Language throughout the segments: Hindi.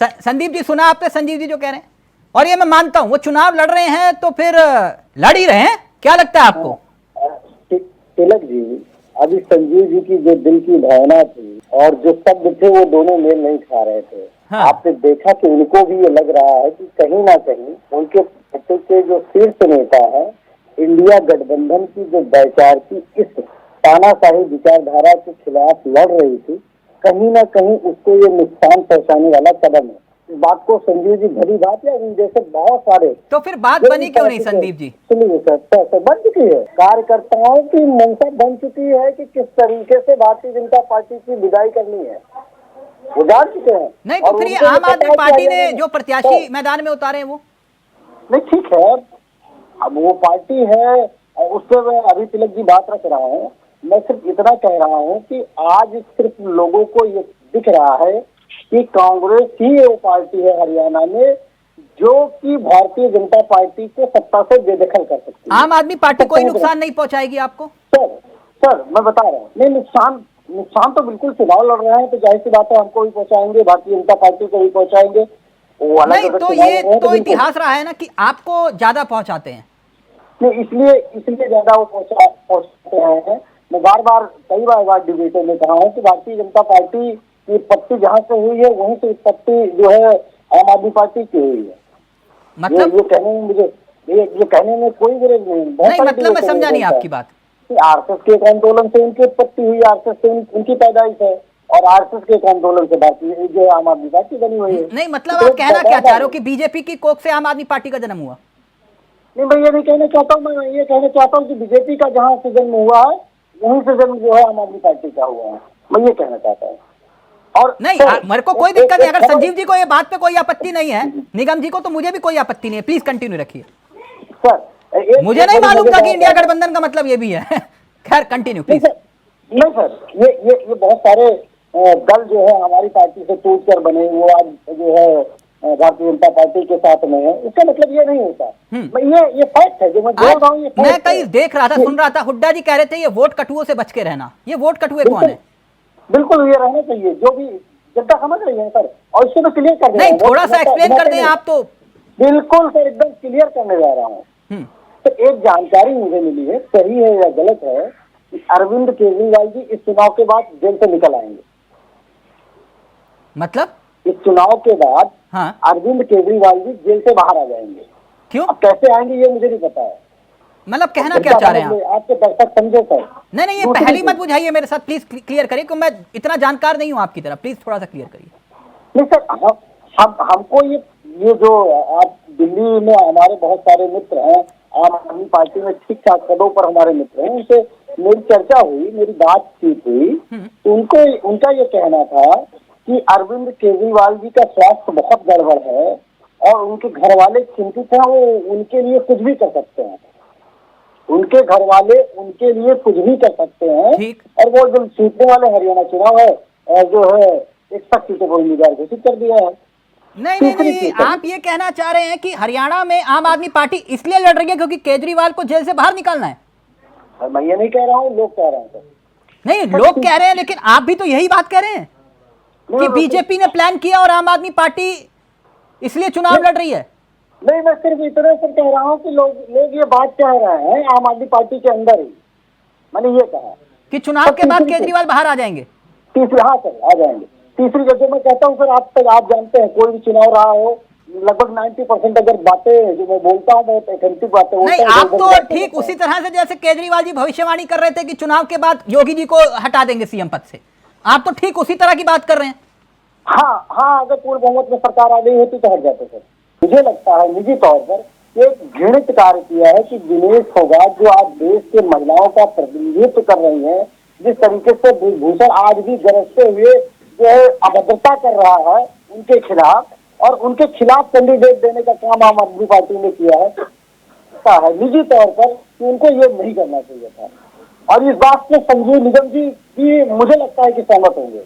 संदीप जी, सुना आपने संजीव जी जो कह रहे हैं, और ये मैं मानता हूं वो चुनाव लड़ रहे हैं तो फिर लड़ ही रहे हैं, क्या लगता है आपको? तिलक जी, अभी संजीव जी की जो दिल की भावना थी और जो शब्द थे वो दोनों मेल नहीं खा रहे थे। हाँ। आपने देखा कि उनको भी ये लग रहा है कि कहीं ना कहीं उनके पार्टी के जो शीर्ष नेता है, इंडिया गठबंधन की जो वैचारिकी इस तानाशाही विचारधारा के खिलाफ लड़ रही थी, कहीं ना कहीं उसको ये नुकसान पहुंचाने वाला कदम है। इस बात को संजीव जी भली बात है, जैसे बहुत सारे। तो फिर बात बनी क्यों नहीं संदीप जी? सुनिए सर, बन चुकी है। कार्यकर्ताओं की मंशा बन चुकी है कि किस तरीके से भारतीय जनता पार्टी की विदाई करनी है, वो जान चुके हैं। नहीं तो फिर ये आम आदमी पार्टी ने जो प्रत्याशी मैदान में उतारे वो नहीं, ठीक है, अब वो पार्टी है, उससे मैं अभी तिलक जी बात रख रहा हूँ। मैं सिर्फ इतना कह रहा हूँ कि आज सिर्फ लोगों को ये दिख रहा है कि कांग्रेस ही वो पार्टी है हरियाणा में जो कि भारतीय जनता पार्टी को सत्ता से बेदखल कर सकती है। आम आदमी पार्टी कोई नुकसान नहीं पहुंचाएगी आपको? सर मैं बता रहा हूँ, नहीं नुकसान तो बिल्कुल, चुनाव लड़ रहे हैं तो जाहिर सी बात है हमको भी पहुंचाएंगे, भारतीय जनता पार्टी को भी पहुंचाएंगे। नहीं तो ये तो इतिहास रहा है ना कि आपको ज्यादा पहुंचाते हैं। नहीं, इसलिए ज्यादा वो पहुंचाते हैं। मैं कई बार डिबेटों में कहा हूँ कि भारतीय जनता पार्टी की उत्पत्ति जहाँ से हुई है वहीं से उत्पत्ति जो है आम आदमी पार्टी की हुई है। मतलब ये कहने में मुझे ये कहने में कोई विरोध नहीं। मतलब मैं समझा नहीं आपकी बात। आरएसएस के एक आंदोलन से उनकी उत्पत्ति हुई, आरएसएस से उनकी पैदाइश है, और आरएसएस के एक आंदोलन से भारतीय जो आम आदमी पार्टी बनी हुई है। नहीं मतलब आप कहना क्या चाह रहे हो कि बीजेपी की कोख से आम आदमी पार्टी का जन्म हुआ? नहीं, मैं ये नहीं कहना चाहता हूँ। मैं ये कहना चाहता हूँ कि बीजेपी का जहाँ से जन्म हुआ है वहीं से जन्म जो है आम आदमी पार्टी का हुआ है, मैं ये कहना चाहता हूँ। और नहीं मेरे को कोई दिक्कत नहीं, अगर संजीव जी को ये बात पे कोई आपत्ति नहीं है, निगम जी को, तो मुझे भी कोई आपत्ति नहीं है। प्लीज कंटिन्यू रखिए सर। मुझे नहीं मालूम था कि इंडिया गठबंधन का मतलब ये भी है। खैर कंटिन्यू प्लीज। नहीं सर, ये बहुत सारे दल जो है हमारी पार्टी से टूट कर बने, वो आज जो है भारतीय जनता पार्टी के साथ में है, इसका मतलब ये नहीं होता। ये फैक्ट है जो मैं बोल रहा हूँ। मैं कहीं देख रहा था, सुन रहा था, हुड्डा जी कह रहे थे ये वोट कटुओं से बच के रहना। ये वोट कटुए कौन है? बिल्कुल ये रहना चाहिए, जो भी जनता समझ रही है सर, और इसको मैं क्लियर कर नहीं, थोड़ा सा एक्सप्लेन कर दें आप तो। बिल्कुल सर, एकदम क्लियर करने जा रहा हूँ। तो एक जानकारी मुझे मिली है, सही है या गलत है, कि अरविंद केजरीवाल जी इस चुनाव के बाद जेल से निकल आएंगे। मतलब इस चुनाव के बाद हाँ, अरविंद केजरीवाल जी जेल से बाहर आ जाएंगे। क्यों? अब कैसे आएंगे ये मुझे नहीं पता है। मतलब कहना क्या चाह रहे हैं आपके दर्शक समझो सर। नहीं ये पहली मत बुझाइए मेरे साथ, प्लीज क्लियर करिए, क्योंकि मैं इतना जानकार नहीं हूँ आपकी तरह। प्लीज थोड़ा सा क्लियर करिए। नहीं सर, हमको ये जो आप दिल्ली में हमारे बहुत सारे मित्र हैं, आम आदमी पार्टी में ठीक ठाक पदों पर हमारे मित्र हैं, उनसे मेरी चर्चा हुई, मेरी बातचीत हुई, तो उनका ये कहना था कि अरविंद केजरीवाल जी का स्वास्थ्य बहुत गड़बड़ है और उनके घर वाले चिंतित हैं, वो उनके लिए कुछ भी कर सकते हैं, उनके घर वाले उनके लिए कुछ भी कर सकते हैं। और वो जो जीतने वाले हरियाणा चुनाव है जो है 61 सीटों को उम्मीदवार घोषित कर दिया है। नहीं, आप ये कहना चाह रहे हैं कि हरियाणा में आम आदमी पार्टी इसलिए लड़ रही है क्योंकि केजरीवाल को जेल से बाहर निकालना है? मैं ये नहीं कह रहा हूँ, लोग कह रहे हैं। नहीं, लोग कह रहे हैं, लेकिन आप भी तो यही बात कह रहे हैं कि बीजेपी ने प्लान किया और आम आदमी पार्टी इसलिए चुनाव लड़ रही है। नहीं, मैं सिर्फ इतना से कह रहा हूँ कि लोग ये बात कह रहे हैं आम आदमी पार्टी के अंदर ही। मैंने ये कहा कि चुनाव के बाद केजरीवाल बाहर आ जाएंगे। तीसरी, हाँ सर, आ जाएंगे। तीसरी जगह मैं कहता हूँ सर, आप जानते हैं कोई भी चुनाव रहा हो, लगभग 90% अगर बातें जो मैं बोलता हूँ बहुत ऑथेंटिक बातें होती हैं। आप तो ठीक उसी तरह से जैसे केजरीवाल जी भविष्यवाणी कर रहे थे कि चुनाव के बाद योगी जी को हटा देंगे सीएम पद से, आप तो ठीक उसी तरह की बात कर रहे हैं। हाँ, अगर पूर्ण बहुमत में सरकार आ गई होती तो हट जाते सर। मुझे लगता है निजी तौर पर एक घृणित कार्य किया है कि दिनेश फोगाट जो आज देश के महिलाओं का प्रतिनिधित्व कर रही है, जिस तरीके से भूषण आज भी गरजते हुए जो है अभद्रता कर रहा है उनके खिलाफ, और उनके खिलाफ कैंडिडेट देने का काम आम आदमी पार्टी ने किया है निजी तौर पर कि उनको ये नहीं करना चाहिए था। और इस बात से संजीव निगम जी भी मुझे लगता है कि सहमत होंगे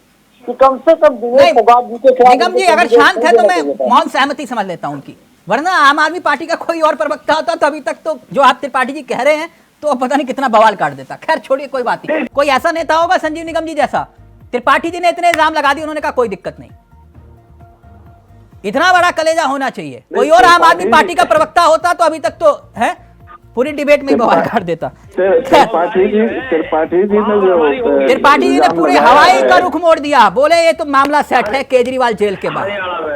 कि कम से कम दिनेश फोगाट जी के खिलाफ। निगम जी अगर शांत है तो मैं मौन सहमति समझ लेता हूं उनकी, वरना आम आदमी पार्टी का कोई और प्रवक्ता होता तो अभी तक तो जो आप त्रिपाठी जी कह रहे हैं तो पता नहीं कितना बवाल काट देता। खैर छोड़िए, कोई बात नहीं। कोई ऐसा नेता होगा संजीव निगम जी जैसा, त्रिपाठी जी ने इतने इल्जाम लगा दिए, उन्होंने कहा कोई दिक्कत नहीं। इतना बड़ा कलेजा होना चाहिए। कोई और आम आदमी पार्टी का प्रवक्ता होता तो अभी तक तो है पूरी डिबेट में बवाल कर देता। त्रिपाठी जी ने जो त्रिपाठी जी ने पूरे हवाई का रुख मोड़ दिया, बोले ये तो मामला सेट है केजरीवाल जेल के बाद।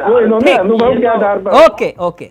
वो इन्होंने अनुभव के आधार पर ओके ओके।